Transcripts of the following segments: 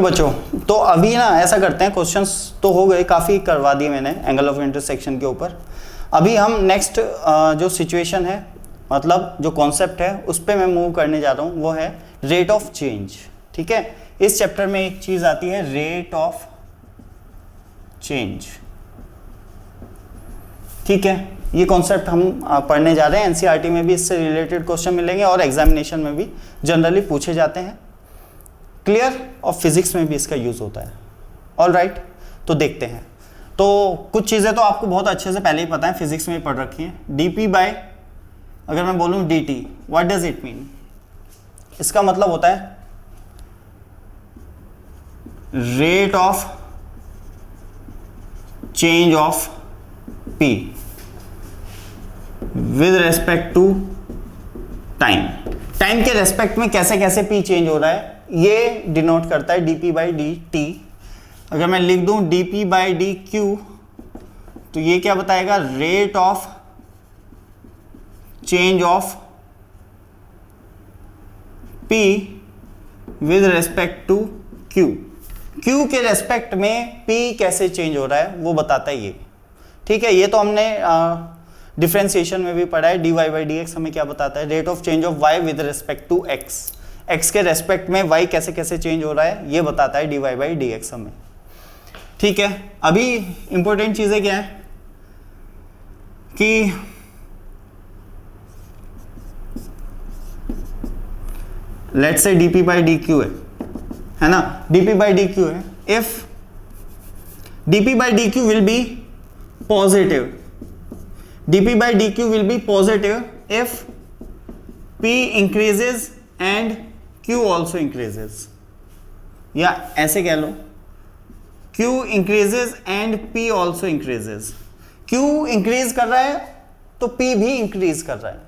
बच्चों, तो अभी ना ऐसा करते हैं, क्वेश्चंस तो हो गए, काफ़ी करवा दिए मैंने एंगल ऑफ इंटरसेक्शन के ऊपर। अभी हम नेक्स्ट जो सिचुएशन है, मतलब जो कॉन्सेप्ट है, उस पर मैं मूव करने जा रहा हूँ, वो है रेट ऑफ चेंज। ठीक है, इस चैप्टर में एक चीज़ आती है रेट ऑफ चेंज। ठीक है, ये कॉन्सेप्ट हम पढ़ने जा रहे हैं। एनसीईआरटी में भी इससे रिलेटेड क्वेश्चन मिलेंगे और एग्जामिनेशन में भी जनरली पूछे जाते हैं। क्लियर? और फिजिक्स में भी इसका यूज होता है। ऑल राइट, तो देखते हैं। तो कुछ चीज़ें तो आपको बहुत अच्छे से पहले ही पता है, फिजिक्स में ही पढ़ रखी हैं। डीपी बाय, अगर मैं बोलूँ dt, what does it mean? इसका मतलब होता है rate of change of p with respect to time. Time के रेस्पेक्ट में कैसे कैसे p चेंज हो रहा है, ये डिनोट करता है dp बाई dt। अगर मैं लिख दूं dp बाई dq, तो ये क्या बताएगा? Rate of change of p with respect to q। q के रेस्पेक्ट में p कैसे चेंज हो रहा है वो बताता है ये। ठीक है, ये तो हमने डिफरेंशिएशन में भी पढ़ा है। dy बाई dx हमें क्या बताता है? Rate of change of y with respect to x। x के रेस्पेक्ट में y कैसे कैसे चेंज हो रहा है ये बताता है dy बाई dx हमें। ठीक है, अभी इंपॉर्टेंट चीजें क्या है कि let's say dp by dq है ना, dp बाई dq है। If dp by dq will be positive, dp by dq will be positive if p increases and q also increases, या ऐसे कह लो q increases and p also increases। q increase कर रहा है तो p भी increase कर रहा है।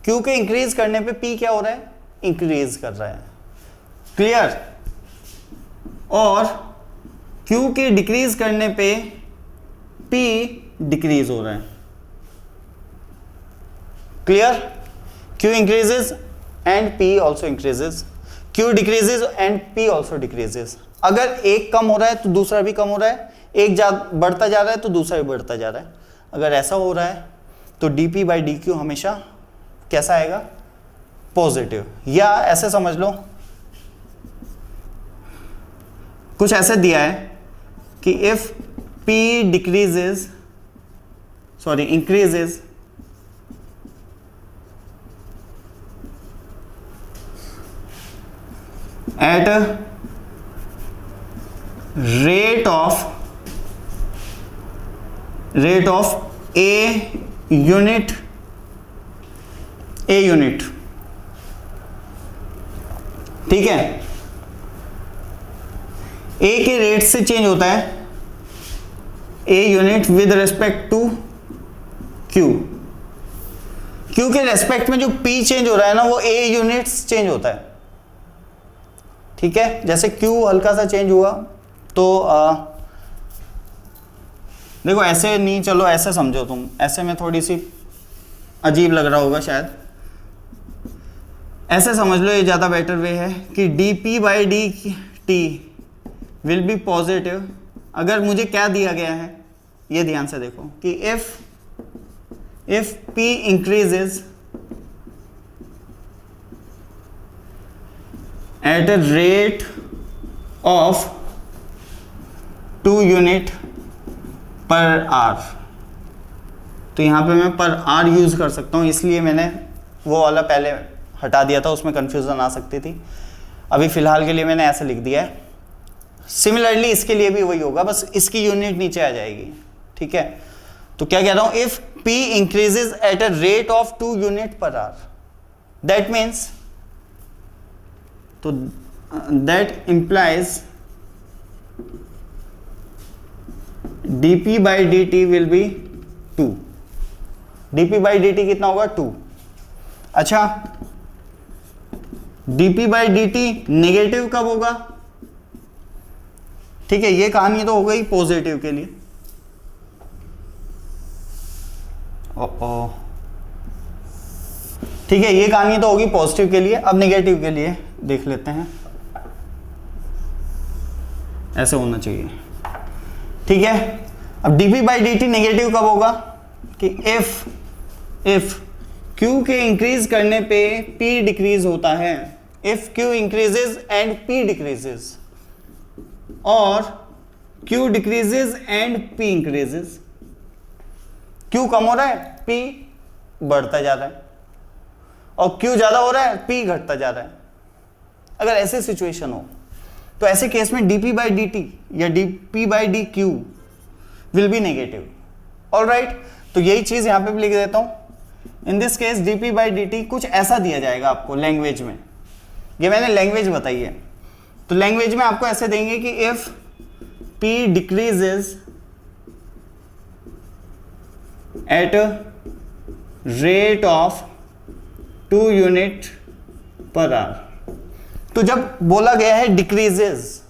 q के increase करने पे p क्या हो रहा है? increase कर रहा है। क्लियर? और q के decrease करने पे p decrease हो रहा है। Clear? q increases and p also increases, q decreases and p also decreases। अगर एक कम हो रहा है तो दूसरा भी कम हो रहा है, एक बढ़ता जा रहा है तो दूसरा भी बढ़ता जा रहा है। अगर ऐसा हो रहा है तो dp बाई dq हमेशा कैसा आएगा? पॉजिटिव। या ऐसे समझ लो, कुछ ऐसे दिया है कि if p increases at a rate of a unit, ठीक है, a के रेट से चेंज होता है a unit with respect to q। q के रेस्पेक्ट में जो p चेंज हो रहा है ना, वो a यूनिट्स चेंज होता है। ठीक है, जैसे Q हल्का सा चेंज हुआ तो देखो ऐसे नहीं, चलो ऐसे समझो तुम, ऐसे में थोड़ी सी अजीब लग रहा होगा शायद, ऐसे समझ लो, ये ज़्यादा बेटर वे है कि dp by dt will B positive. अगर मुझे क्या दिया गया है ये ध्यान से देखो कि if p increases at a rate of 2 unit per our, तो यहाँ पे मैं पर आर यूज कर सकता हूँ, इसलिए मैंने वो वाला पहले हटा दिया था, उसमें कंफ्यूजन आ सकती थी। अभी फिलहाल के लिए मैंने ऐसे लिख दिया है। सिमिलरली इसके लिए भी वही होगा, बस इसकी यूनिट नीचे आ जाएगी। ठीक है, तो क्या कह रहा हूँ? If p increases at a rate of 2 unit per hour, that means, तो that implies dp by dt will be 2। dp by dt कितना होगा? 2। अच्छा, dp बाई dt नेगेटिव कब होगा? ठीक है, ये कहानी तो हो गई पॉजिटिव के लिए। ठीक है, ये कहानी तो होगी पॉजिटिव के लिए। अब नेगेटिव के लिए देख लेते हैं। ऐसे होना चाहिए, ठीक है। अब dp बाई dt नेगेटिव कब होगा कि इफ q के इंक्रीज करने पे p डिक्रीज होता है, if q increases and p decreases, और q decreases and p increases. q कम हो रहा है, p बढ़ता जा रहा है, और q ज्यादा हो रहा है, p घटता जा रहा है। अगर ऐसे सिचुएशन हो तो ऐसे केस में dp बाई dt या dp by dq will be negative. Alright, तो यही चीज यहां पे भी लिख देता हूं। In this case dp by dt कुछ ऐसा दिया जाएगा आपको लैंग्वेज में, ये मैंने लैंग्वेज बताई है, तो लैंग्वेज में आपको ऐसे देंगे कि if p decreases at rate of 2 unit per our. तो जब बोला गया है decreases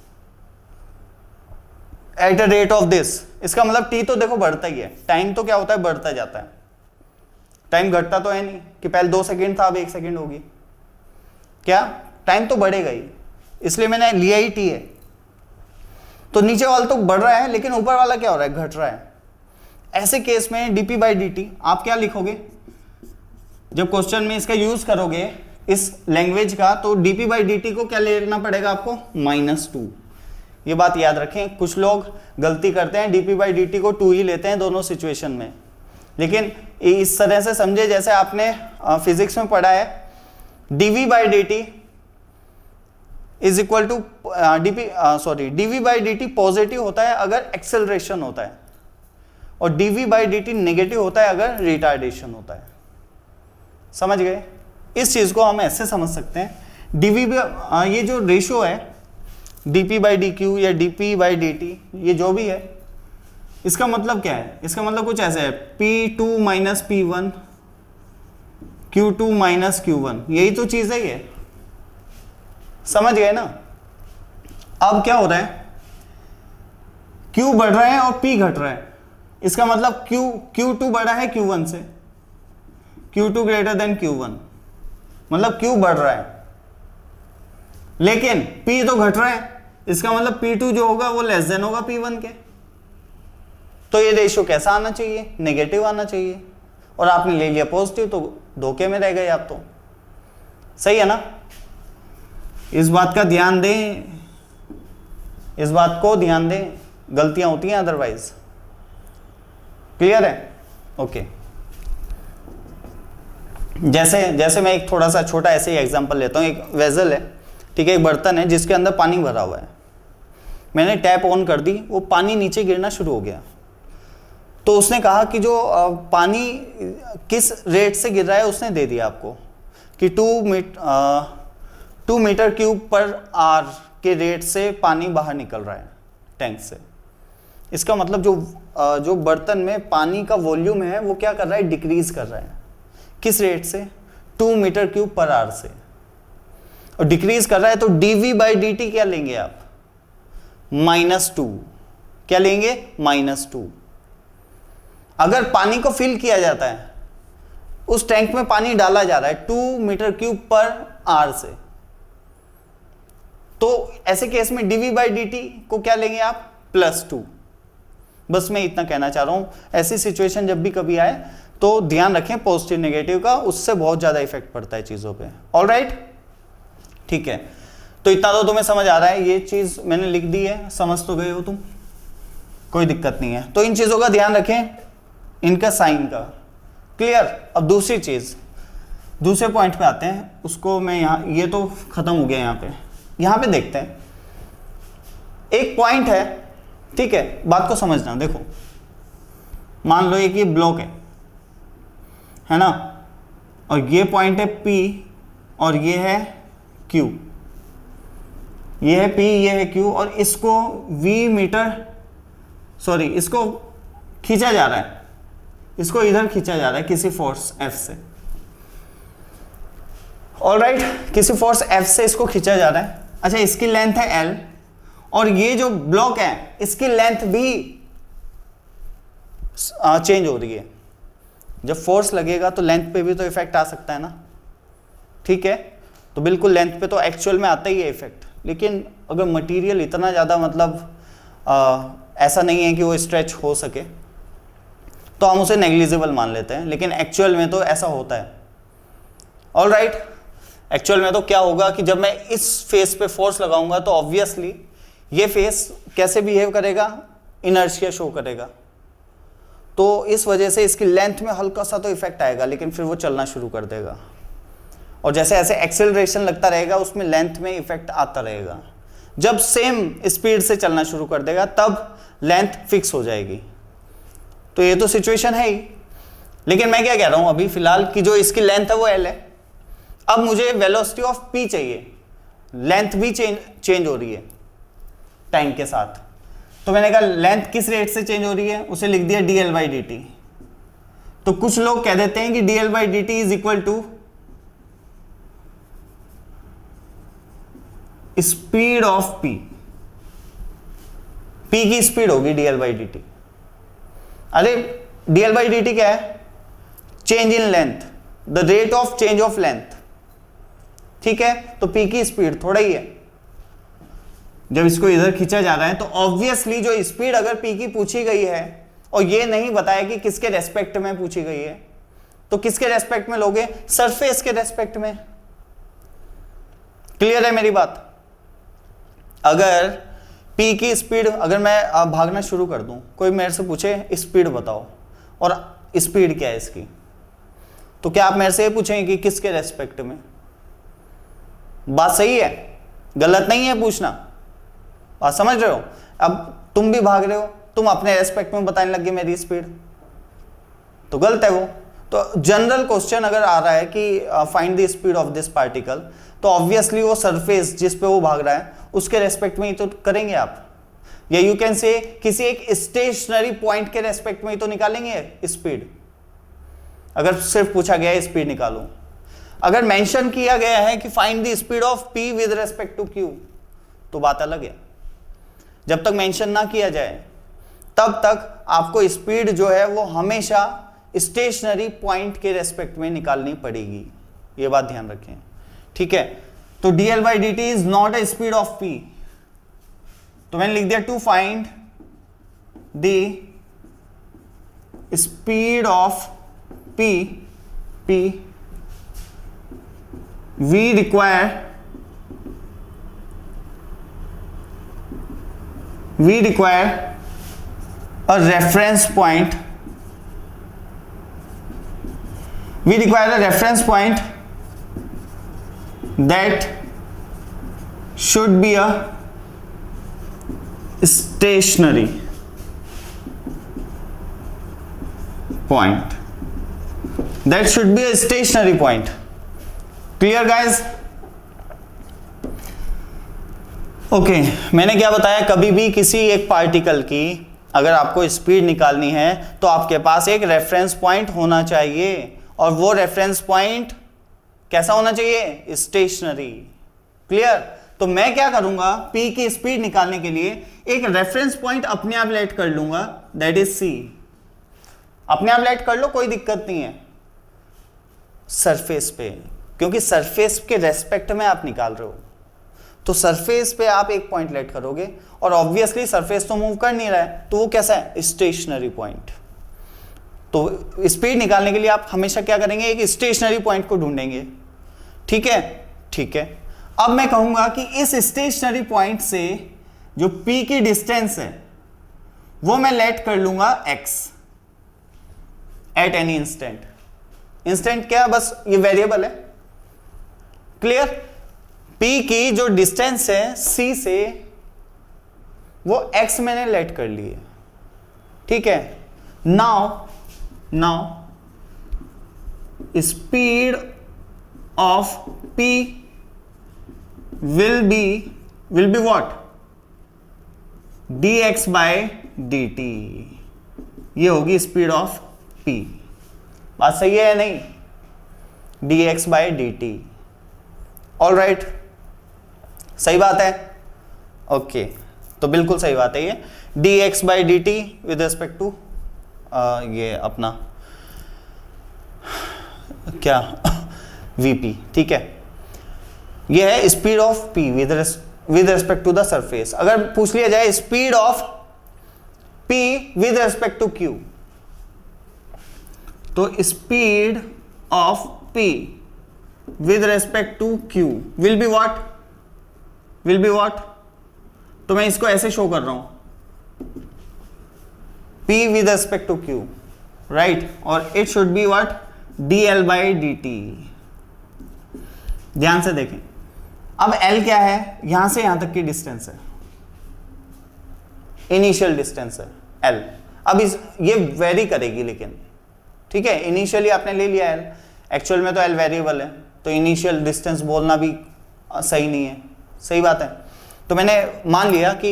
eight a rate of this, इसका मतलब t तो देखो बढ़ता ही है, टाइम तो क्या होता है, बढ़ता जाता है, टाइम घटता तो है नहीं कि पहले 2 सेकेंड था अब 1 सेकेंड होगी, क्या टाइम तो बढ़ेगा ही, इसलिए मैंने लिया ही t है। तो नीचे वाला तो बढ़ रहा है लेकिन ऊपर वाला क्या हो रहा है, घट रहा है। ऐसे केस में dp बाई dt आप क्या लिखोगे, जब क्वेश्चन में इसका यूज करोगे इस लैंग्वेज का, तो dp बाई dt को क्या लेना पड़ेगा आपको, -2। ये बात याद रखें, कुछ लोग गलती करते हैं dp बाई dt को 2 ही लेते हैं दोनों सिचुएशन में, लेकिन इस तरह से समझे जैसे आपने फिजिक्स में पढ़ा है, dv by dt is equal to dv by dt positive होता है अगर एक्सेलरेशन होता है, और dv बाई dt नेगेटिव होता है अगर रिटार्डेशन होता है। समझ गए? इस चीज को हम ऐसे समझ सकते हैं, dv ये जो रेशियो है dp बाई dq या dp बाई dt, ये जो भी है, इसका मतलब क्या है, इसका मतलब कुछ ऐसे है, p2 minus p1 q2 minus q1, यही तो चीज है ये। समझ गए ना? अब क्या हो रहा है, q बढ़ रहा है और p घट रहा है, इसका मतलब q2 बड़ा है q1 से, q2 ग्रेटर देन q1, मतलब q बढ़ रहा है लेकिन p तो घट रहा है, इसका मतलब p2 जो होगा वो लेस देन होगा p1 के। तो ये रेशियो कैसा आना चाहिए, नेगेटिव आना चाहिए, और आपने ले लिया पॉजिटिव तो धोखे में रह गए आप तो। सही है ना? इस बात का ध्यान दें, इस बात को ध्यान दें, गलतियां होती हैं अदरवाइज। क्लियर है? ओके। जैसे मैं एक थोड़ा सा छोटा ऐसे ही एग्जांपल लेता हूं। एक वेजल है, ठीक है, एक बर्तन है जिसके अंदर पानी भरा हुआ है, मैंने टैप ऑन कर दी, वो पानी नीचे गिरना शुरू हो गया। तो उसने कहा कि जो पानी किस रेट से गिर रहा है उसने दे दिया आपको कि 2 मीटर क्यूब पर आवर के रेट से पानी बाहर निकल रहा है टैंक से। इसका मतलब जो बर्तन में पानी का वॉल्यूम है वो क्या कर रहा है, डिक्रीज कर रहा है। किस रेट से, 2 मीटर क्यूब पर आवर से, और डिक्रीज कर रहा है। तो dv बाई dt क्या लेंगे आप, -2। क्या लेंगे, -2। अगर पानी को फिल किया जाता है, उस टैंक में पानी डाला जा रहा है 2 मीटर क्यूब पर आवर से, तो ऐसे केस में dv बाई dt को क्या लेंगे आप, +2। बस मैं इतना कहना चाह रहा हूं। ऐसी सिचुएशन जब भी कभी आए तो ध्यान रखें पॉजिटिव नेगेटिव का, उससे बहुत ज्यादा इफेक्ट पड़ता है चीजों पे। ऑलराइट, ठीक है। तो इतना तो तुम्हें समझ आ रहा है, ये चीज मैंने लिख दी है, समझ तो गए हो तुम, कोई दिक्कत नहीं है। तो इन चीजों का ध्यान रखें, इनका साइन का। क्लियर? अब दूसरी चीज, दूसरे पॉइंट पे आते हैं, उसको मैं यहाँ, ये तो खत्म हो गया यहाँ पे देखते हैं। एक पॉइंट है, ठीक है, बात को समझना। देखो, मान लो एक ये ब्लॉक है ना, और ये पॉइंट है P और ये है Q, ये है P, ये है Q, और इसको इसको खींचा जा रहा है, इसको इधर खींचा जा रहा है किसी फोर्स F से। ऑलराइट, किसी फोर्स F से इसको खींचा जा रहा है। अच्छा, इसकी लेंथ है L, और ये जो ब्लॉक है इसकी लेंथ भी चेंज हो रही है। जब फोर्स लगेगा तो लेंथ पे भी तो इफेक्ट आ सकता है ना, ठीक है। तो बिल्कुल लेंथ पे तो एक्चुअल में आता ही है इफेक्ट, लेकिन अगर मटेरियल इतना ज़्यादा मतलब ऐसा नहीं है कि वो स्ट्रेच हो सके, तो हम उसे नेग्लिजिबल मान लेते हैं, लेकिन एक्चुअल में तो ऐसा होता है। ऑल राइट, एक्चुअल में तो क्या होगा कि जब मैं इस फेस पे फोर्स लगाऊंगा तो ऑब्वियसली ये फेस कैसे बिहेव करेगा, इनर्शिया शो करेगा, तो इस वजह से इसकी लेंथ में हल्का सा तो इफेक्ट आएगा, लेकिन फिर वो चलना शुरू कर देगा, और जैसे ऐसे एक्सेलरेशन लगता रहेगा उसमें लेंथ में इफेक्ट आता रहेगा। जब सेम स्पीड से चलना शुरू कर देगा तब लेंथ फिक्स हो जाएगी। तो ये तो सिचुएशन है ही, लेकिन मैं क्या कह रहा हूं अभी फिलहाल कि जो इसकी लेंथ है वो एल है। अब मुझे वेलोसिटी ऑफ पी चाहिए, लेंथ भी चेंज हो रही है टाइम के साथ, तो मैंने कहा लेंथ किस रेट से चेंज हो रही है, उसे लिख दिया dl बाई dt। तो कुछ लोग कह देते हैं कि dl by dt is equal to speed of p, p की स्पीड होगी dl बाई dt। अरे dl बाई dt क्या है, change in length, the rate of change of length, ठीक है। तो p की स्पीड थोड़ा ही है, जब इसको इधर खींचा जा रहा है तो ऑब्वियसली जो स्पीड अगर p की पूछी गई है और ये नहीं बताया कि किसके रेस्पेक्ट में पूछी गई है, तो किसके रेस्पेक्ट में लोगे, सरफेस के रेस्पेक्ट में। क्लियर है मेरी बात? अगर p की स्पीड, अगर मैं भागना शुरू कर दूं, कोई मेरे से पूछे स्पीड बताओ और स्पीड क्या है इसकी, तो क्या आप मेरे से ये पूछेंगे कि किसके रेस्पेक्ट में? बात सही है, गलत नहीं है पूछना, बात समझ रहे हो? अब तुम भी भाग रहे हो, तुम अपने रेस्पेक्ट में बताने लगे मेरी स्पीड, तो गलत है वो। तो जनरल क्वेश्चन अगर आ रहा है कि find the speed of this particle, तो ऑब्वियसली वो सरफेस जिस पे वो भाग रहा है उसके रेस्पेक्ट में ही तो करेंगे आप, या यू कैन से किसी एक स्टेशनरी पॉइंट के रेस्पेक्ट में ही तो निकालेंगे स्पीड। अगर सिर्फ पूछा गया है स्पीड निकालो, अगर मेंशन किया गया है कि find the speed of p with respect to q, तो बात अलग है। जब तक मेंशन ना किया जाए तब तक आपको स्पीड जो है वो हमेशा स्टेशनरी पॉइंट के रेस्पेक्ट में निकालनी पड़ेगी, ये बात ध्यान रखें, ठीक है। तो dl by dt is not a speed of p, तो मैंने लिख दिया to find the speed of p we require a reference point, that should be a stationary point, clear guys? Okay, मैंने क्या बताया, कभी भी किसी एक पार्टिकल की अगर आपको स्पीड निकालनी है तो आपके पास एक रेफरेंस पॉइंट होना चाहिए, और वो रेफरेंस पॉइंट कैसा होना चाहिए, स्टेशनरी। क्लियर? तो मैं क्या करूंगा, p की स्पीड निकालने के लिए एक रेफरेंस पॉइंट अपने आप लेट कर लूंगा, दैट इज c। अपने आप लेट कर लो, कोई दिक्कत नहीं है, सरफेस पे, क्योंकि सरफेस के रेस्पेक्ट में आप निकाल रहे हो, तो सरफेस पे आप एक पॉइंट लेट करोगे, और ऑब्वियसली सरफेस तो मूव कर नहीं रहा है, तो वो कैसा है, स्टेशनरी पॉइंट। तो स्पीड निकालने के लिए आप हमेशा क्या करेंगे, एक स्टेशनरी पॉइंट को ढूंढेंगे, ठीक है, ठीक है। अब मैं कहूंगा कि इस स्टेशनरी पॉइंट से जो p की डिस्टेंस है वो मैं लेट कर लूंगा x eight any instant. Instant क्या, बस ये वेरिएबल है, क्लियर? p की जो डिस्टेंस है c से वो x मैंने लेट कर ली है, ठीक है। Now speed of p will be what, dx by dt, ये होगी स्पीड ऑफ p। बात सही है या नहीं, dx by dt, all right, सही बात है, ओके, तो बिल्कुल सही बात है ये, dx by dt with respect to ये अपना क्या vp, ठीक है। ये है speed of p with respect to the surface. अगर पूछ लिया जाए speed of P with respect to Q. तो speed of P with respect to Q will be what? Will be what? तो मैं इसको ऐसे शो कर रहा हूं, P with respect to Q, right? और it should be what? dl by dt. ध्यान से देखें, अब L क्या है? यहां से यहां तक की डिस्टेंस है, इनिशियल डिस्टेंस है L. अब ये वेरी करेगी लेकिन, ठीक है, इनिशियली आपने ले लिया L, एक्चुअल में तो L वेरिएबल है, तो इनिशियल डिस्टेंस बोलना भी सही नहीं है, सही बात है. तो मैंने मान लिया कि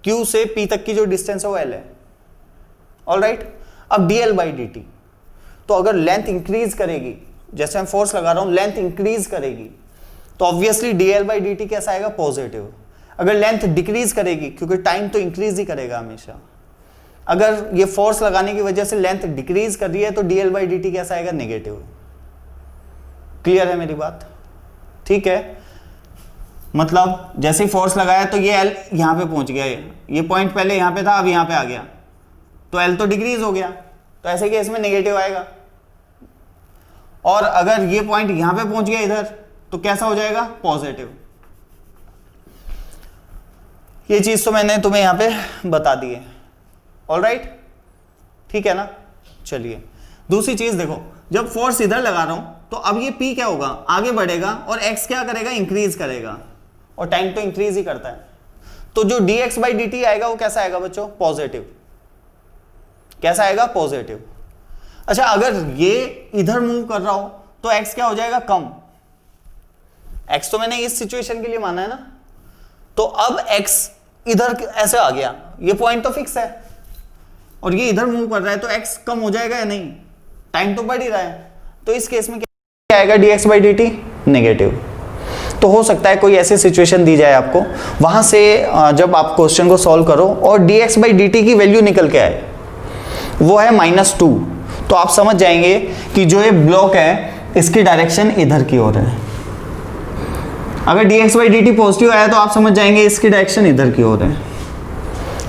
Q से P तक की जो डिस्टेंस है वो L है. ऑलराइट, अब dl बाई dt, तो अगर लेंथ इंक्रीज करेगी, जैसे मैं फोर्स लगा रहा हूं, लेंथ इंक्रीज करेगी, तो ऑब्वियसली dl बाई dt कैसा आएगा? पॉजिटिव. अगर लेंथ डिक्रीज करेगी, क्योंकि टाइम तो इंक्रीज ही करेगा हमेशा, अगर ये फोर्स लगाने की वजह से लेंथ डिक्रीज कर रही है तो dl बाई dt कैसा आएगा? नेगेटिव. क्लियर है मेरी बात? ठीक है, मतलब जैसे ही फोर्स लगाया तो ये L यहां पे पहुंच गया, ये पॉइंट पहले यहां पे था, अब यहां पे आ गया, तो L तो डिक्रीज हो गया, तो ऐसे केस में नेगेटिव आएगा. और अगर ये पॉइंट यहां पे पहुंच गया इधर, तो कैसा हो जाएगा? पॉजिटिव. ये चीज तो मैंने तुम्हें यहां पे बता दी है. ऑलराइट, ठीक है ना. चलिए दूसरी चीज देखो, जब फोर्स इधर लगा रहा हूं तो अब ये P क्या होगा? आगे बढ़ेगा, और X क्या करेगा? इंक्रीज करेगा, और टाइम तो इंक्रीज ही करता है. तो जो dx बाई dt आएगा वो कैसा आएगा बच्चों? पॉजिटिव. कैसा आएगा? पॉजिटिव. अच्छा, अगर ये इधर मूव कर रहा हो तो x क्या हो जाएगा? कम. x तो मैंने इस सिचुएशन के लिए माना है ना, तो अब x इधर ऐसे आ गया, ये पॉइंट तो फिक्स है, और ये इधर मूव कर रहा है, तो x कम हो जाएगा या नहीं? टाइम तो बढ़ ही रहा है, तो इस केस में क्या आएगा? dx by dt negative. तो हो सकता है कोई ऐसी सिचुएशन दी जाए आपको, वहां से जब आप क्वेश्चन को सॉल्व करो और dx बाई dt की वैल्यू निकल के आए, वो है -2, तो आप समझ जाएंगे कि जो ये ब्लॉक है इसकी डायरेक्शन इधर की ओर है. अगर dx बाई dt पॉजिटिव आया तो आप समझ जाएंगे इसकी डायरेक्शन इधर की ओर है.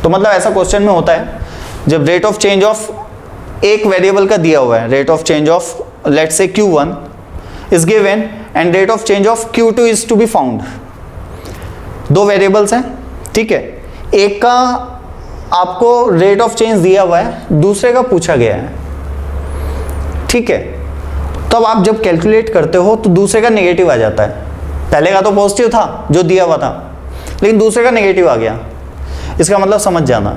तो मतलब ऐसा क्वेश्चन में होता है, जब रेट ऑफ चेंज ऑफ एक वेरिएबल का दिया हुआ है, rate of change of let's say q1 is given and rate of change of q2 is to be found. दो वेरिएबल्स हैं, ठीक है, एक का आपको रेट ऑफ चेंज दिया हुआ है, दूसरे का पूछा गया है, ठीक है. तब आप जब कैलकुलेट करते हो तो दूसरे का नेगेटिव आ जाता है. पहले का तो पॉजिटिव था जो दिया हुआ था, लेकिन दूसरे का नेगेटिव आ गया. इसका मतलब समझ जाना,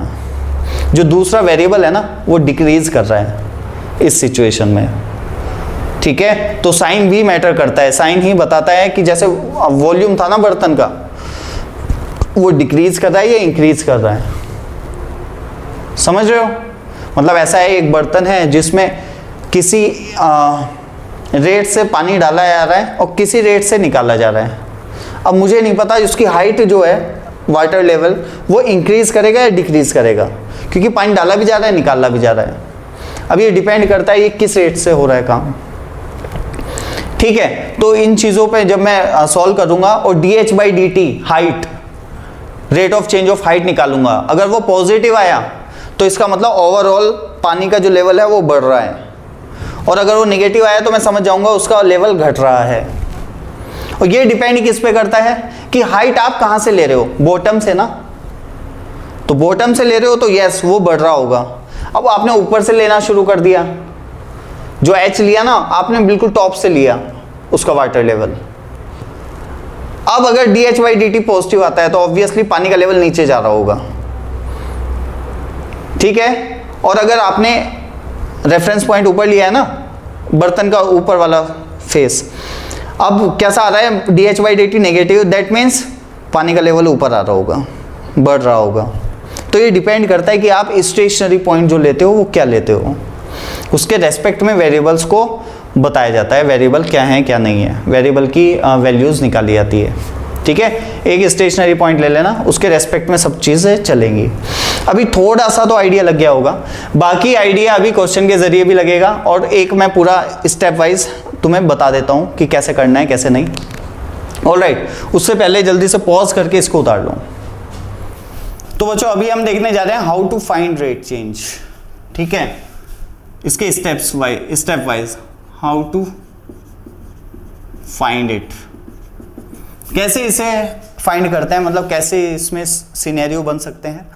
जो दूसरा वेरिएबल है ना वो डिक्रीज कर रहा है इस सिचुएशन में, ठीक है. तो साइन भी मैटर करता है, साइन ही बताता है कि जैसे वॉल्यूम था ना बर्तन का, वो डिक्रीज कर रहा है या इंक्रीज कर रहा है. समझ रहे हो? मतलब ऐसा है, एक बर्तन है जिसमें किसी रेट से पानी डाला जा रहा है और किसी रेट से निकाला जा रहा है. अब मुझे नहीं पता उसकी हाइट जो है वाटर लेवल वो इंक्रीज करेगा या डिक्रीज करेगा, क्योंकि पानी डाला भी जा रहा है, निकाला भी जा रहा है. अब ये डिपेंड करता है ये किस रेट से हो रहा है काम, ठीक है. तो इन चीज़ों पे जब मैं सॉल्व करूंगा और dh by dt height, rate of change of height निकालूंगा, अगर वो पॉजिटिव आया तो इसका मतलब ओवरऑल पानी का जो लेवल है वो बढ़ रहा है, और अगर वो नेगेटिव आया तो मैं समझ जाऊंगा उसका लेवल घट रहा है. और ये डिपेंड किस पे करता है कि हाइट आप कहां से ले रहे हो, बॉटम से ना, तो बॉटम से ले रहे हो तो यस वो बढ़ रहा होगा. अब आपने ऊपर से लेना शुरू कर दिया, जो h लिया ना आपने बिल्कुल टॉप से लिया उसका वाटर लेवल. अब अगर dh बाई dt पॉजिटिव आता है तो ऑब्वियसली पानी का लेवल नीचे जा रहा होगा, ठीक है. और अगर आपने रेफरेंस पॉइंट ऊपर लिया है ना, बर्तन का ऊपर वाला फेस, अब कैसा आ रहा है? dh by dt negative, that means पानी का लेवल ऊपर आ रहा होगा, बढ़ रहा होगा. तो ये डिपेंड करता है कि आप स्टेशनरी पॉइंट जो लेते हो वो क्या लेते हो, उसके रेस्पेक्ट में वेरिएबल्स को बताया जाता है, वेरिएबल क्या है क्या नहीं है, वेरिएबल की वैल्यूज़ निकाली जाती है, ठीक है. एक स्टेशनरी पॉइंट ले लेना, उसके रेस्पेक्ट में सब चीज़ें चलेंगी. अभी थोड़ा सा तो आइडिया लग गया होगा, बाकी आइडिया अभी क्वेश्चन के जरिए भी लगेगा, और एक मैं पूरा स्टेप वाइज तुम्हें बता देता हूँ कि कैसे करना है कैसे नहीं. ऑलराइट, उससे पहले जल्दी से पॉज करके इसको उतार लो. तो बच्चों अभी हम देखने जा रहे हैं how to find rate change, ठीक है, इसके step wise how to find it, कैसे इसे फाइंड करते हैं, मतलब कैसे इसमें सिनेरियो बन सकते हैं,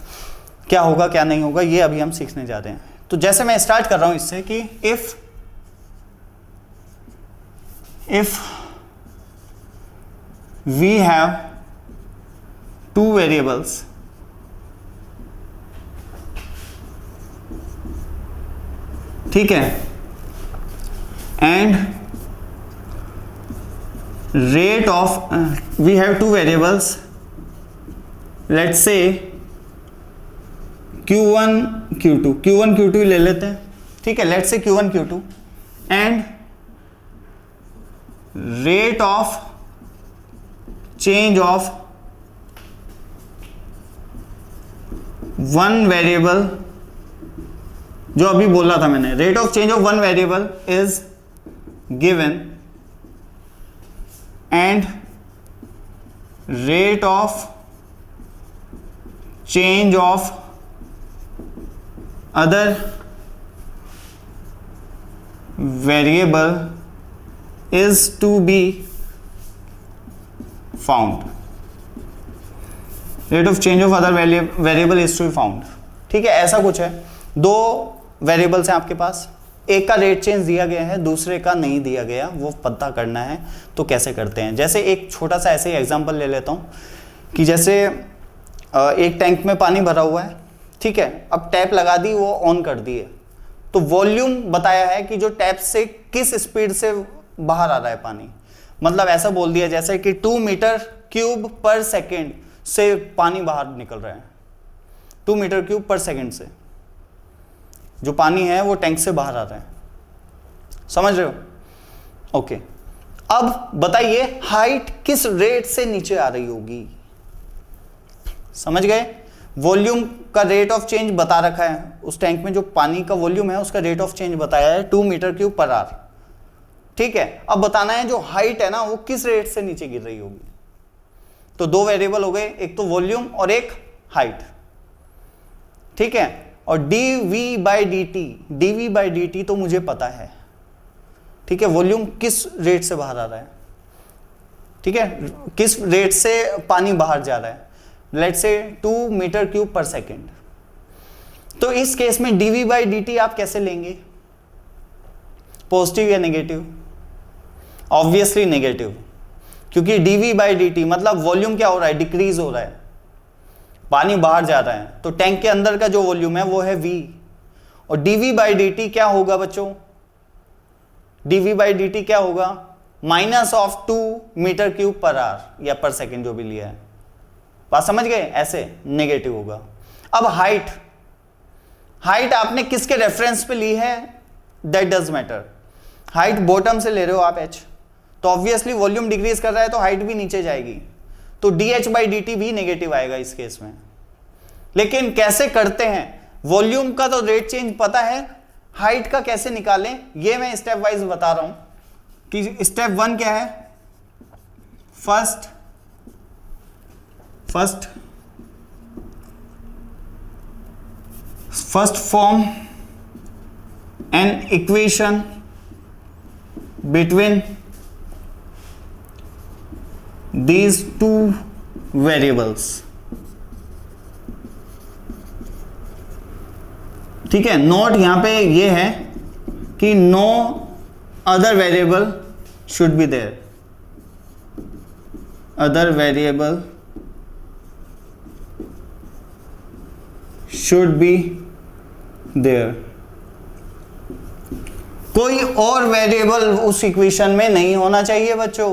क्या होगा क्या नहीं होगा, ये अभी हम सीखने जा रहे हैं। तो जैसे मैं स्टार्ट कर रहा हूं इससे कि if we have two variables ठीक है, and rate of we have two variables, let's say Q1 Q2 ले लेते हैं, ठीक है, let's say Q1 Q2 and rate of change of one variable, जो अभी बोला था मैंने, rate of change of one variable is given and rate of change of other variable is to be found, rate of change of other variable is to be found, ठीक है, ऐसा कुछ है, दो वेरिएबल्स हैं आपके पास, एक का रेट चेंज दिया गया है, दूसरे का नहीं दिया गया, वो पता करना है, तो कैसे करते हैं। जैसे एक छोटा सा ऐसे ही एग्जांपल ले लेता हूँ कि जैसे एक टैंक में पानी भरा हुआ है, ठीक है, अब टैप लगा दी, वो ऑन कर दी है, तो वॉल्यूम बताया है कि जो टैप से किस स्पीड से बाहर आ रहा है पानी, मतलब ऐसा बोल दिया जैसे कि 2 मीटर क्यूब पर सेकेंड से पानी बाहर निकल रहा है, 2 मीटर क्यूब पर सेकेंड से जो पानी है वो टैंक से बाहर आ रहा है, समझ रहे हो? ओके, अब बताइए हाइट किस रेट से नीचे आ रही होगी, समझ गए? वॉल्यूम का रेट ऑफ चेंज बता रखा है, उस टैंक में जो पानी का वॉल्यूम है उसका रेट ऑफ चेंज बताया है 2 मीटर क्यूब पर आवर, ठीक है। अब बताना है जो हाइट है ना वो किस रेट से नीचे गिर रही होगी। तो दो वेरिएबल हो गए, एक तो वॉल्यूम और एक हाइट, ठीक है। और dv बाई dt तो मुझे पता है, ठीक है, वॉल्यूम किस रेट से बाहर आ रहा है, ठीक है, किस रेट से पानी बाहर जा रहा है, let's say 2 metre cube per second. तो इस केस में dv बाई dt आप कैसे लेंगे, पॉजिटिव या नेगेटिव? ऑब्वियसली नेगेटिव, क्योंकि dv बाई dt मतलब वॉल्यूम क्या हो रहा है, डिक्रीज हो रहा है, पानी बाहर जा रहा है, तो टैंक के अंदर का जो वॉल्यूम है वो है v, और dv बाई dt क्या होगा बच्चों, dv बाई dt क्या होगा, minus of 2 metre cube per hour या पर सेकेंड जो भी लिया है, बात समझ गए, ऐसे नेगेटिव होगा। अब हाइट आपने किसके रेफरेंस पे ली है, that does matter, height bottom से ले रहे हो आप h, तो ऑब्वियसली वॉल्यूम डिक्रीज कर रहा है तो हाइट भी नीचे जाएगी, तो dh बाई dt भी नेगेटिव आएगा इस केस में। लेकिन कैसे करते हैं, वॉल्यूम का तो रेट चेंज पता है, हाइट का कैसे निकालें ये मैं स्टेप वाइज बता रहा हूं कि स्टेप 1 क्या है, first form an equation between these two variables, ठीक है। नोट यहां पे ये है कि no other variable should be there, other variable should be there, कोई और वेरिएबल उस इक्वेशन में नहीं होना चाहिए बच्चों,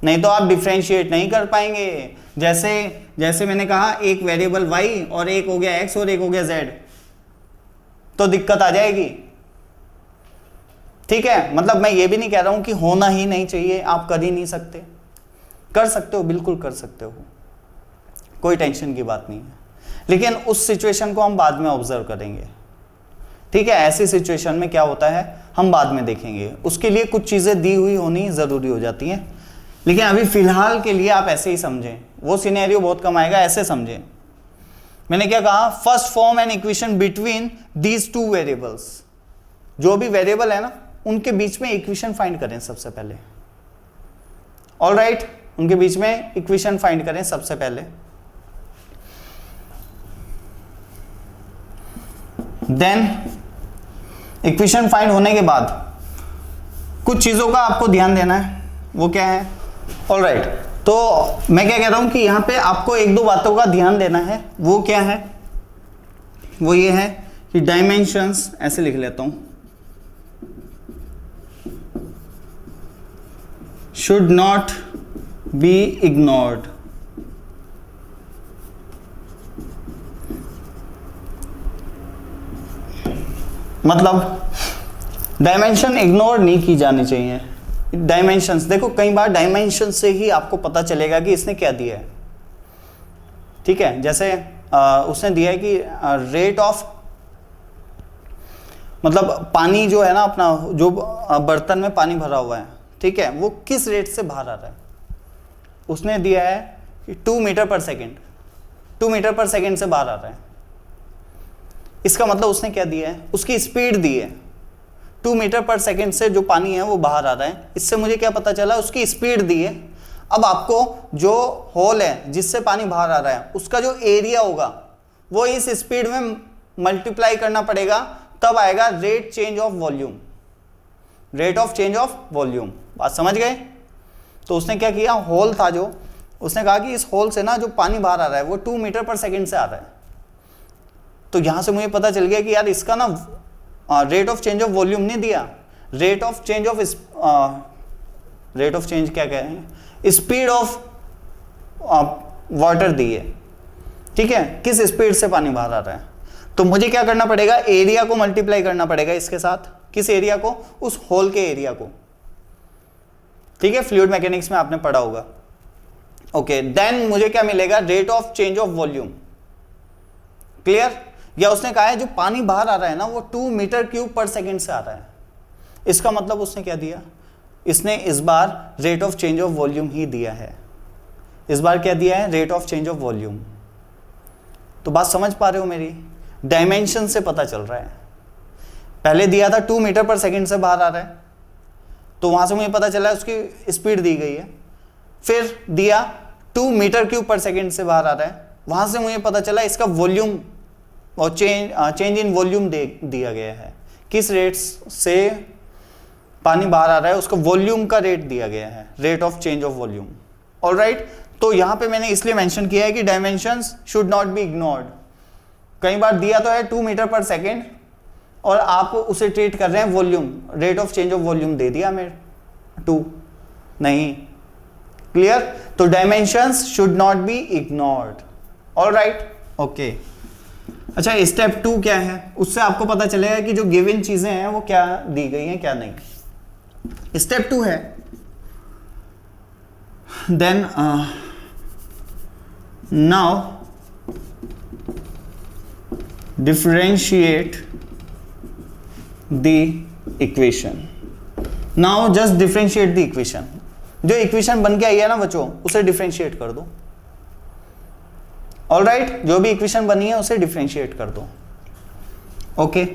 नहीं तो आप डिफरेंशिएट नहीं कर पाएंगे। जैसे मैंने कहा एक वेरिएबल y और एक हो गया x और एक हो गया z, तो दिक्कत आ जाएगी, ठीक है। मतलब मैं ये भी नहीं कह रहा हूं कि होना ही नहीं चाहिए, आप कर ही नहीं सकते, कर सकते हो, बिल्कुल कर सकते हो, कोई टेंशन की बात नहीं है, लेकिन उस सिचुएशन को हम बाद में ऑब्जर्व करेंगे, ठीक है। ऐसी सिचुएशन में क्या होता है हम बाद में देखेंगे, उसके लिए कुछ चीजें दी हुई होनी जरूरी हो जाती हैं, लेकिन अभी फिलहाल के लिए आप ऐसे ही समझें, वो सिनेरियो बहुत कम आएगा, ऐसे समझें। मैंने क्या कहा, first form an equation between these two variables, जो भी वेरिएबल है ना उनके बीच में इक्वेशन फाइंड करें सबसे पहले। ऑलराइट, उनके बीच में इक्वेशन फाइंड करें सबसे पहले। देन इक्वेशन फाइंड होने के बाद कुछ चीजों का आपको ध्यान देना है, वो क्या है। ऑलराइट, तो मैं क्या कह रहा हूं कि यहां पे आपको एक दो बातों का ध्यान देना है। वो क्या है, वो ये है कि डायमेंशंस, ऐसे लिख लेता हूं, should not be ignored। मतलब डायमेंशन इग्नोर नहीं की जानी चाहिए। डायमेंशंस देखो, कई बार डायमेंशन से ही आपको पता चलेगा कि इसने क्या दिया है। ठीक है, जैसे उसने दिया है कि रेट ऑफ, मतलब पानी जो है ना अपना, जो बर्तन में पानी भरा हुआ है, ठीक है, वो किस रेट से बाहर आ रहा है। उसने दिया है कि 2 मीटर पर सेकेंड, 2 मीटर पर सेकेंड से बाहर आ रहा है। इसका मतलब उसने क्या दिया है, उसकी स्पीड दी है। 2 मीटर पर सेकेंड से जो पानी है वो बाहर आ रहा है, इससे मुझे क्या पता चला, उसकी स्पीड दी है। अब आपको जो होल है जिससे पानी बाहर आ रहा है उसका जो एरिया होगा वो इस स्पीड में मल्टीप्लाई करना पड़ेगा, तब आएगा rate change of volume, rate of change of volume. बात समझ गए। तो उसने क्या किया, होल था जो, उसने कहा कि इस होल से ना जो पानी बाहर आ रहा है वो 2 मीटर पर सेकेंड से आ रहा है। तो यहां से मुझे पता चल गया कि यार इसका ना rate of change of volume नहीं दिया, rate of change of rate of change क्या कह रहे हैं, स्पीड ऑफ वाटर दी है। ठीक है, किस स्पीड से पानी बाहर आ रहा है। तो मुझे क्या करना पड़ेगा, एरिया को मल्टीप्लाई करना पड़ेगा इसके साथ। किस एरिया को, उस होल के एरिया को। ठीक है, फ्लूइड मैकेनिक्स में आपने पढ़ा होगा। ओके, देन मुझे क्या मिलेगा, rate of change of volume. Clear. या उसने कहा है जो पानी बाहर आ रहा है ना वो 2 मीटर क्यूब पर सेकेंड से आ रहा है। इसका मतलब उसने क्या दिया, इसने इस बार rate of change of volume ही दिया है। इस बार क्या दिया है, rate of change of volume. तो बात समझ पा रहे हो मेरी, डायमेंशन से पता चल रहा है। पहले दिया था 2 मीटर पर सेकेंड से बाहर आ रहा है, तो वहां से मुझे पता चला उसकी स्पीड दी गई है। फिर दिया 2 मीटर क्यूब पर सेकेंड से बाहर आ रहा है, वहां से मुझे पता चला इसका वॉल्यूम और चेंज इन वॉल्यूम दिया गया है। किस रेट से पानी बाहर आ रहा है उसका वॉल्यूम का रेट दिया गया है, rate of change of volume. Alright, तो यहां पे मैंने इसलिए मेंशन किया है कि dimensions should not be ignored. कई बार दिया तो है 2 मीटर पर सेकेंड और आप उसे ट्रीट कर रहे हैं volume, rate of change of volume दे दिया मेरे 2 नहीं। क्लियर। तो dimensions should not be ignored. Alright, okay. अच्छा, स्टेप 2 क्या है, उससे आपको पता चलेगा कि जो गिवन चीजें हैं वो क्या दी गई हैं क्या नहीं। स्टेप 2 है, then now differentiate the equation. Now just differentiate the equation. जो इक्वेशन बन के आई है ना बच्चों, उसे डिफरेंशिएट कर दो। ऑलराइट, जो भी इक्वेशन बनी है उसे डिफरेंशिएट कर दो। ओके।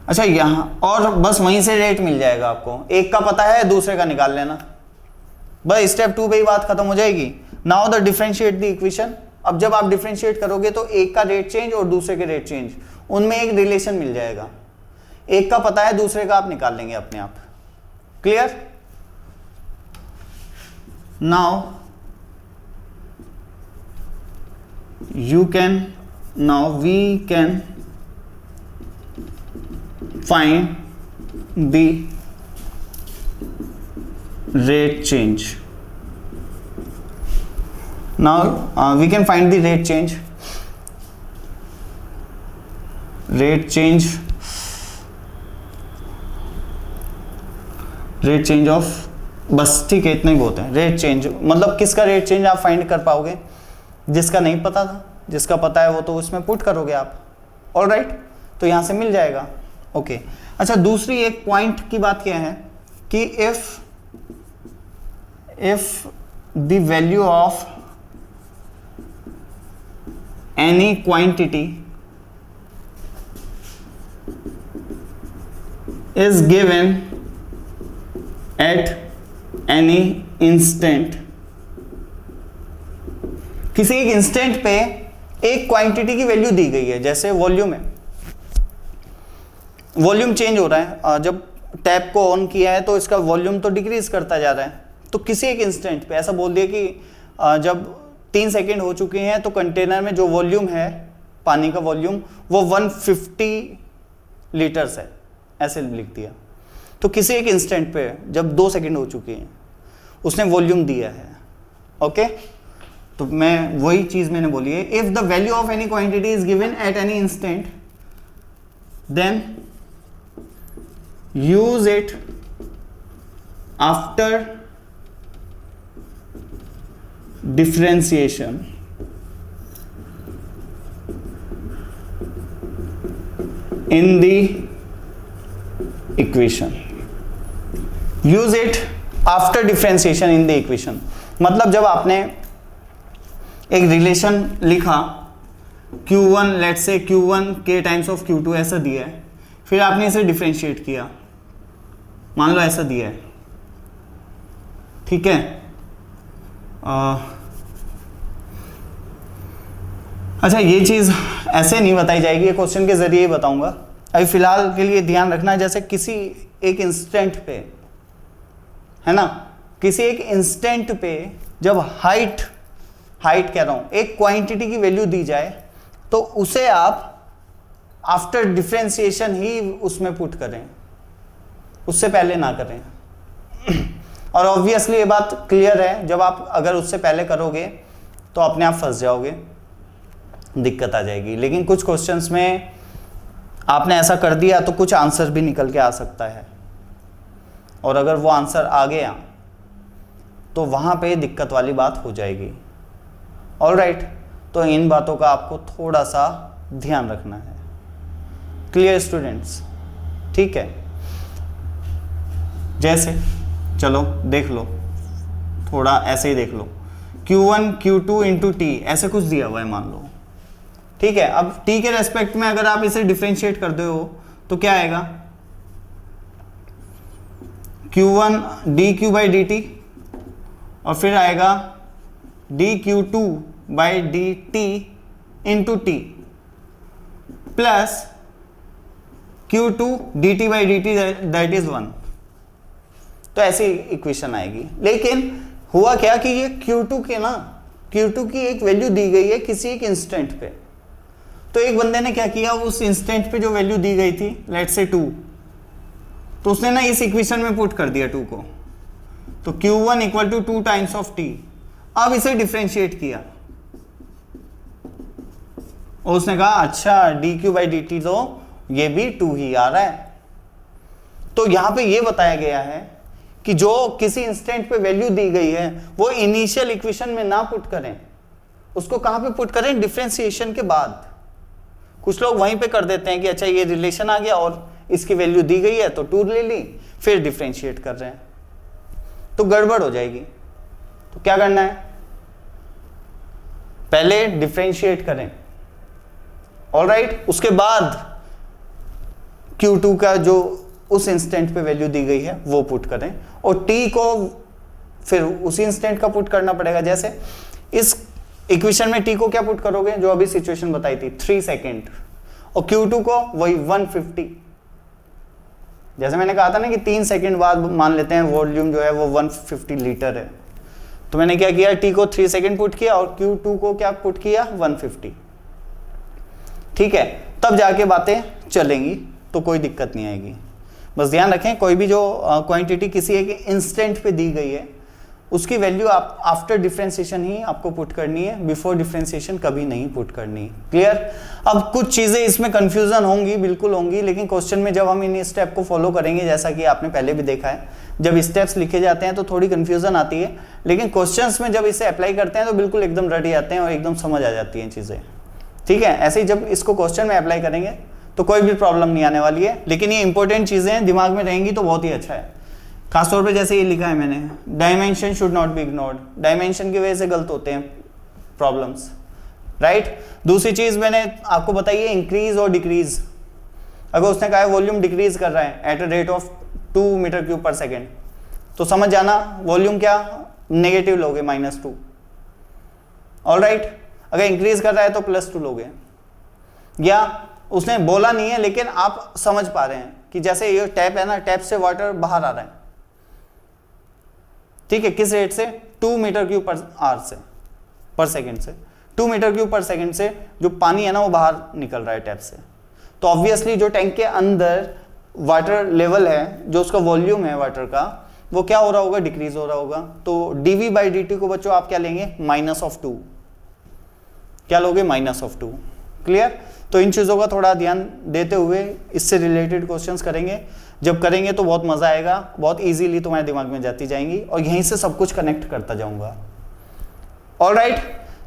अच्छा, यहां और बस वहीं से रेट मिल जाएगा आपको। एक का पता है, दूसरे का निकाल लेना, बस स्टेप 2 पे ही बात खत्म हो जाएगी। Now the differentiate the equation. अब जब आप डिफरेंशिएट करोगे तो एक का रेट चेंज और दूसरे के रेट चेंज, उनमें एक रिलेशन मिल जाएगा। एक का पता है, दूसरे का आप निकाल लेंगे अपने आप। Clear. Now you can, now we can find the rate change. Now we can find the rate change. Rate change of, बस ठीक है, इतना ही बहुत है। रेट चेंज मतलब किसका रेट चेंज आप फाइंड कर पाओगे, जिसका नहीं पता था। जिसका पता है वो तो उसमें पुट करोगे आप। ऑलराइट, तो यहां से मिल जाएगा। ओके। अच्छा, दूसरी एक पॉइंट की बात क्या है कि if the value of any quantity is given at any instant, किसी एक इंस्टेंट पे एक क्वांटिटी की वैल्यू दी गई है, जैसे वॉल्यूम है, वॉल्यूम चेंज हो रहा है, जब टैप को ऑन किया है तो इसका वॉल्यूम तो डिक्रीज करता जा रहा है, तो किसी एक इंस्टेंट पे ऐसा बोल दिया कि जब 3 सेकेंड हो चुके हैं तो कंटेनर में जो वॉल्यूम है, पानी का वॉल्यूम, वो 150 लीटर्स है, ऐसे लिख दिया। तो किसी एक इंस्टेंट पे जब 2 सेकेंड हो चुके हैं उसने वॉल्यूम दिया है, ओके। तो मैं वही चीज मैंने बोली है, if the value of any quantity is given at any instant then use it after differentiation in the equation, use it after differentiation in the equation। मतलब जब आपने एक रिलेशन लिखा Q1 लेट्स से Q1 के times of Q2 ऐसा दिया है, फिर आपने इसे डिफरेंशिएट किया, मान लो ऐसा दिया है, ठीक है। अच्छा, ये चीज ऐसे नहीं बताई जाएगी, ये क्वेश्चन के जरिए ही बताऊंगा। अभी फिलहाल के लिए ध्यान रखना है, जैसे किसी एक इंस्टेंट पे, है ना, किसी एक इंस्टेंट पे जब हाइट कह रहा हूं, एक क्वांटिटी की वैल्यू दी जाए तो उसे आप आफ्टर डिफरेंशिएशन ही उसमें पुट करें, उससे पहले ना करें। और ऑब्वियसली ये बात क्लियर है, जब आप अगर उससे पहले करोगे तो अपने आप फंस जाओगे, दिक्कत आ जाएगी। लेकिन कुछ क्वेश्चंस में आपने ऐसा कर दिया तो कुछ आंसर भी निकल के आ सकता है, और अगर वो आंसर आ गया तो वहां पे दिक्कत वाली बात हो जाएगी। ऑलराइट, तो इन बातों का आपको थोड़ा सा ध्यान रखना है। क्लियर स्टूडेंट्स, ठीक है। जैसे चलो देख लो, थोड़ा ऐसे ही देख लो, Q1 Q2 इंटू टी ऐसे कुछ दिया हुआ है मान लो, ठीक है। अब t के रेस्पेक्ट में अगर आप इसे डिफरेंशिएट कर दो तो क्या आएगा, Q1 dq बाई dt और फिर आएगा dq2 by dt into T plus Q2 dt by dt that is 1। तो ऐसी इक्वेशन आएगी। लेकिन हुआ क्या कि ये Q2 की एक वैल्यू दी गई है किसी एक इंस्टेंट पे, तो एक बंदे ने क्या किया, उस इंस्टेंट पे जो वैल्यू दी गई थी लेट्स से 2, तो उसने ना इस इक्वेशन में पुट कर दिया 2 को, तो Q1 equal to 2 times of T. अब इसे डिफरेंशिएट किया और उसने कहा अच्छा dq बाई dt तो ये भी 2 ही आ रहा है। तो यहां पे ये बताया गया है कि जो किसी इंस्टेंट पे वैल्यू दी गई है वो इनिशियल इक्वेशन में ना पुट करें, उसको कहां पे पुट करें, डिफरेंशिएशन के बाद। कुछ लोग वहीं पे कर देते हैं कि अच्छा ये रिलेशन आ गया और इसकी वैल्यू दी गई है तो 2 ले ली, फिर डिफरेंशिएट कर रहे हैं, तो गड़बड़ हो जाएगी। तो क्या करना है, पहले डिफरेंशिएट करें, ऑलराइट, उसके बाद Q2 का जो उस इंस्टेंट पे वैल्यू दी गई है वो पुट करें, और t को फिर उसी इंस्टेंट का पुट करना पड़ेगा। जैसे इस इक्वेशन में t को क्या पुट करोगे, जो अभी सिचुएशन बताई थी 3 सेकेंड, और Q2 को वही 150। जैसे मैंने कहा था ना कि 3 सेकेंड बाद मान लेते हैं वॉल्यूम जो है वो 150 लीटर है, तो मैंने क्या किया, t को 3 सेकेंड पुट किया और Q2 को क्या पुट किया, 150, ठीक है। तब जाके बातें चलेंगी, तो कोई दिक्कत नहीं आएगी। बस ध्यान रखें, कोई भी जो क्वांटिटी किसी एक इंस्टेंट पे दी गई है उसकी वैल्यू आप आफ्टर डिफरेंशिएशन ही आपको पुट करनी है, बिफोर डिफरेंशिएशन कभी नहीं पुट करनी। क्लियर। अब कुछ चीजें इसमें कंफ्यूजन होंगी, बिल्कुल होंगी, लेकिन क्वेश्चन में जब हम इन स्टेप को फॉलो करेंगे, जैसा कि आपने पहले भी देखा है, जब स्टेप्स लिखे जाते हैं तो थोड़ी कंफ्यूजन आती है, लेकिन क्वेश्चंस में जब इसे अप्लाई करते हैं तो बिल्कुल एकदम रेडी आते हैं और एकदम समझ आ जाती हैं चीजें, ठीक है। ऐसे ही जब इसको क्वेश्चन में अप्लाई करेंगे तो कोई भी प्रॉब्लम नहीं आने वाली है, लेकिन ये इंपॉर्टेंट चीजें दिमाग में रहेंगी तो बहुत ही अच्छा है। खासतौर पे जैसे ये लिखा है मैंने, dimension should not be ignored, dimension की वजह से गलत होते हैं प्रॉब्लम्स, राइट। दूसरी चीज मैंने आपको बताई है इंक्रीज और डिक्रीज। अगर उसने कहा है वॉल्यूम डिक्रीज कर रहा है at a rate of 2 metre cube per second, तो समझ जाना वॉल्यूम क्या नेगेटिव लोगे -2। ऑलराइट, अगर इंक्रीज कर रहा है तो +2 लोगे। या उसने बोला नहीं है लेकिन आप समझ पा रहे हैं कि जैसे ये टैप है ना, टैप से वाटर बाहर आ रहा है, ठीक है, किस रेट से 2 मीटर क्यूब पर सेकेंड से 2 मीटर क्यूब पर सेकेंड से जो पानी है ना वो बाहर निकल रहा है टैप से। तो ऑब्वियसली जो टैंक के अंदर वाटर लेवल है, जो उसका वॉल्यूम है वाटर का, वो क्या हो रहा होगा, डिक्रीज हो रहा होगा। तो dv/dt को बच्चों आप क्या लेंगे, -2। क्या लोगे, -2। क्लियर। तो इन चीजों का थोड़ा ध्यान देते हुए इससे रिलेटेड क्वेश्चंस करेंगे। जब करेंगे तो बहुत मजा आएगा, बहुत इजीली तुम्हारे दिमाग में जाती जाएंगी और यहीं से सब कुछ कनेक्ट करता जाऊंगा। ऑलराइट,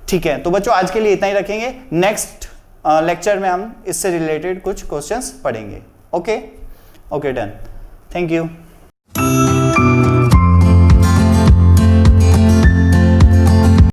ठीक है। तो बच्चों आज के लिए इतना ही रखेंगे। नेक्स्ट लेक्चर में हम इससे रिलेटेड कुछ क्वेश्चंस पढ़ेंगे। Okay, done. Thank you.